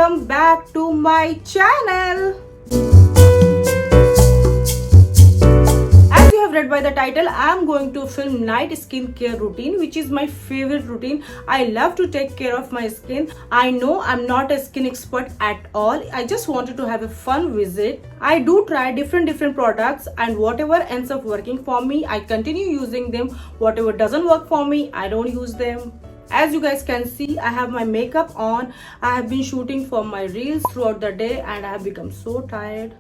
welcome back to my channel. As you have read by the title, I am going to film night skincare routine, which is my favorite routine. I love to take care of my skin. I know I'm not a skin expert at all. I just wanted to have a fun visit. I do try different products, and whatever ends up working for me, I continue using them. Whatever doesn't work for me, I don't use them. As you guys can see, I have my makeup on. I have been shooting for my reels throughout the day and I have become so tired.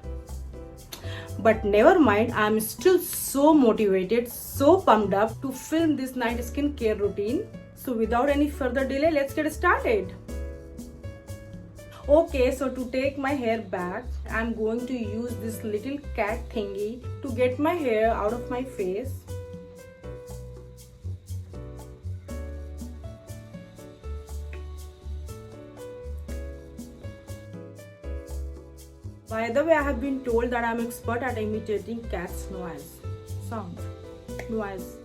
But never mind, I'm still so motivated, so pumped up to film this night skincare routine. So without any further delay, let's get started. Okay, so to take my hair back, I'm going to use this little cat thingy to get my hair out of my face. By the way, I have been told that I'm expert at imitating cat's noise sound. Noise.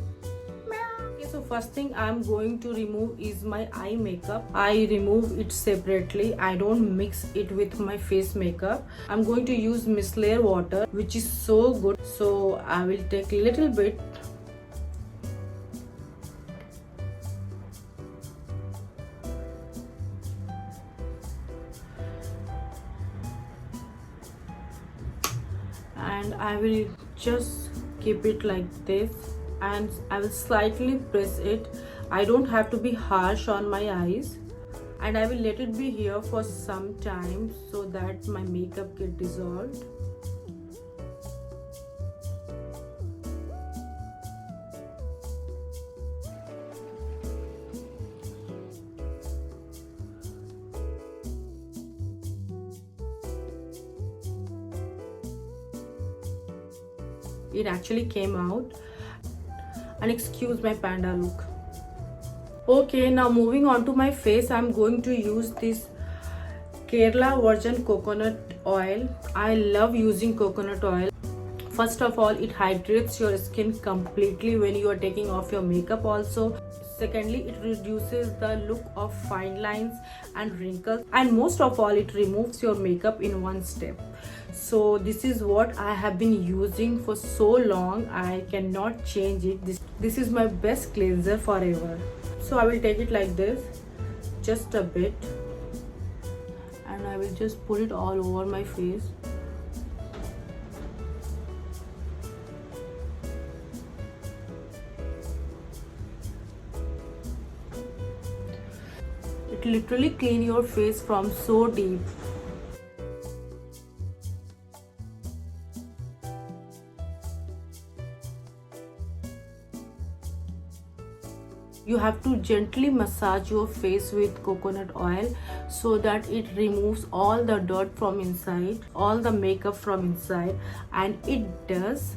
Okay, so first thing I'm going to remove is my eye makeup. I remove it separately. I don't mix it with my face makeup. I'm going to use micellar water, which is so good. So I will take a little bit. And I will just keep it like this and I will slightly press it. I don't have to be harsh on my eyes, and I will let it be here for some time so that my makeup get dissolved. It actually came out, and excuse my panda look. Okay, now moving on to my face, I'm going to use this Kerala virgin coconut oil. I love using coconut oil. First of all, it hydrates your skin completely when you are taking off your makeup also. Secondly, it reduces the look of fine lines and wrinkles, and most of all, it removes your makeup in one step. So this is what I have been using for so long. I cannot change it. This is my best cleanser forever. So I will take it like this, just a bit, and I will just put it all over my face. It literally cleans your face from so deep. You have to gently massage your face with coconut oil so that it removes all the dirt from inside, all the makeup from inside, and it does.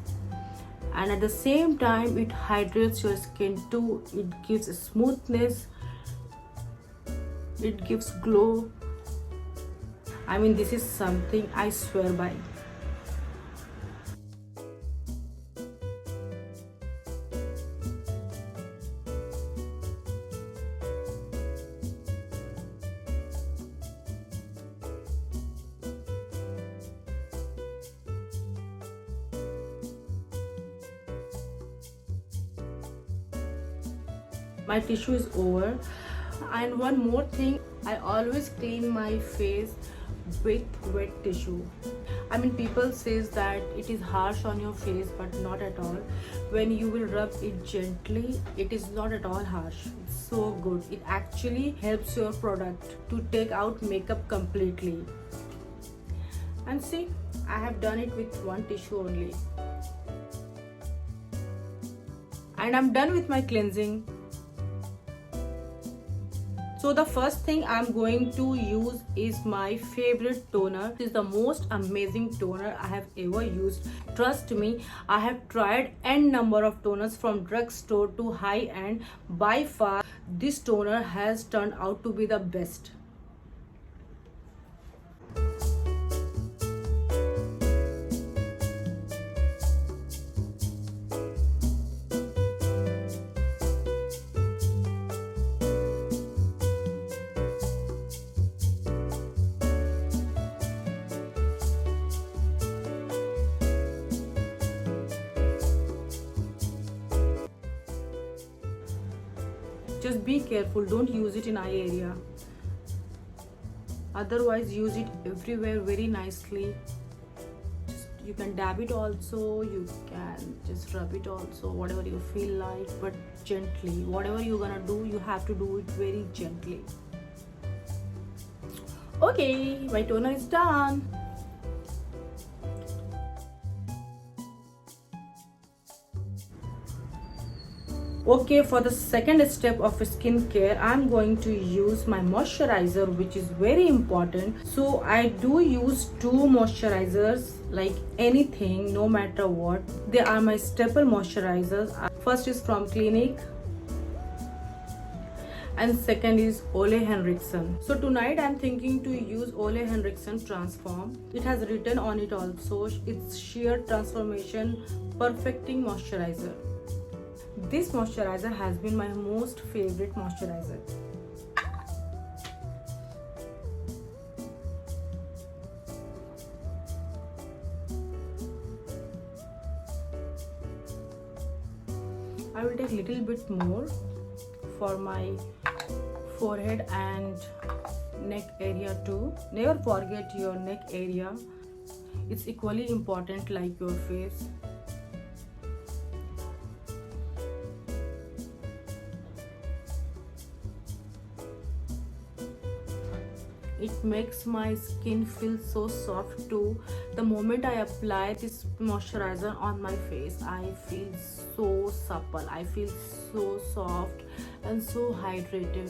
And at the same time, it hydrates your skin too. It gives smoothness, it gives glow. I mean, this is something I swear by. My tissue is over. And one more thing, I always clean my face with wet tissue. I mean, people says that it is harsh on your face, but not at all. When you will rub it gently, it is not at all harsh. It's so good. It actually helps your product to take out makeup completely. And see, I have done it with one tissue only. And I'm done with my cleansing. So the first thing I'm going to use is my favorite toner. This is the most amazing toner I have ever used. Trust me, I have tried n number of toners from drugstore to high end. By far, this toner has turned out to be the best. just be careful, don't use it in eye area. Otherwise use it everywhere very nicely. You can dab it also, you can just rub it also, whatever you feel like, but gently. Whatever you're gonna do, you have to do it very gently. Okay, my toner is done. Okay, for the second step of skincare, I'm going to use my moisturizer, which is very important. So I do use 2 moisturizers, like anything, no matter what. They are my staple moisturizers. First is from Clinique and second is Ole Henriksen. So tonight I'm thinking to use Ole Henriksen Transform. It has written on it also, it's sheer transformation perfecting moisturizer. This moisturizer has been my most favorite moisturizer. I will take a little bit more for my forehead and neck area too. Never forget your neck area. It's equally important like your face. It makes my skin feel so soft too. The moment I apply this moisturizer on my face, I feel so supple. I feel so soft and so hydrated.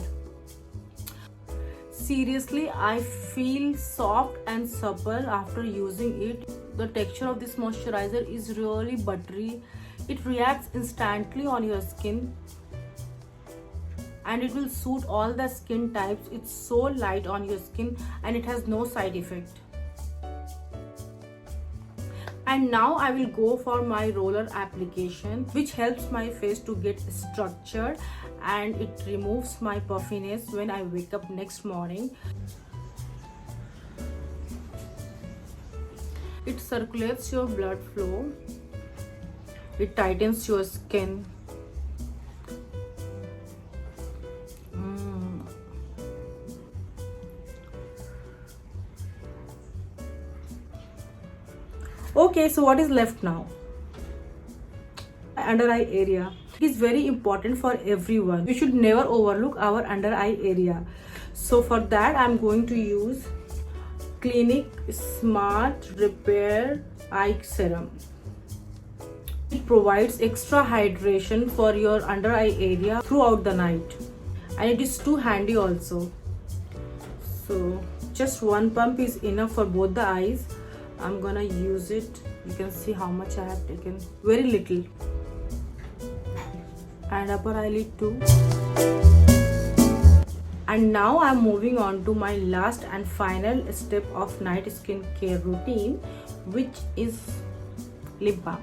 Seriously, I feel soft and supple after using it. The texture of this moisturizer is really buttery. It reacts instantly on your skin and it will suit all the skin types. It's so light on your skin and it has no side effect. And now I will go for my roller application, which helps my face to get structured and it removes my puffiness when I wake up next morning. It circulates your blood flow. It tightens your skin. Okay, so what is left now? Under eye area. It is very important for everyone. We should never overlook our under eye area. So for that I'm going to use Clinique Smart Repair Eye Serum. It provides extra hydration for your under eye area throughout the night. And it is too handy also. So just 1 pump is enough for both the eyes. I'm gonna use it. You can see how much I have taken. Very little. And upper eyelid too. And now I'm moving on to my last and final step of night skincare routine, which is lip balm.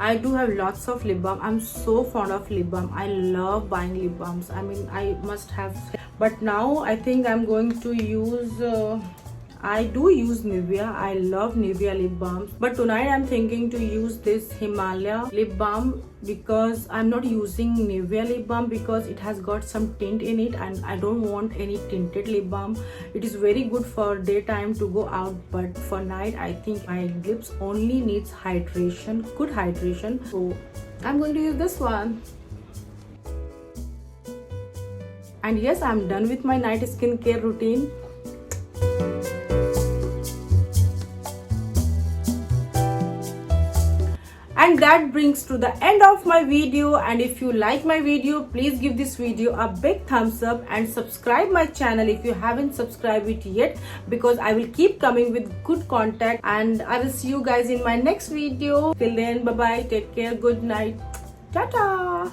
I do have lots of lip balm. I'm so fond of lip balm. I love buying lip balms. I mean, I must have. But now I think I'm going to use I do use Nivea. I love Nivea lip balms, but tonight I'm thinking to use this Himalaya lip balm because I'm not using Nivea lip balm because it has got some tint in it and I don't want any tinted lip balm. It is very good for daytime to go out, but for night I think my lips only needs hydration, good hydration. So I'm going to use this one. And yes, I'm done with my night skincare routine. And that brings to the end of my video, and if you like my video, please give this video a big thumbs up and subscribe my channel if you haven't subscribed it yet, because I will keep coming with good content, and I will see you guys in my next video. Till then, bye bye, take care, good night, ta-ta.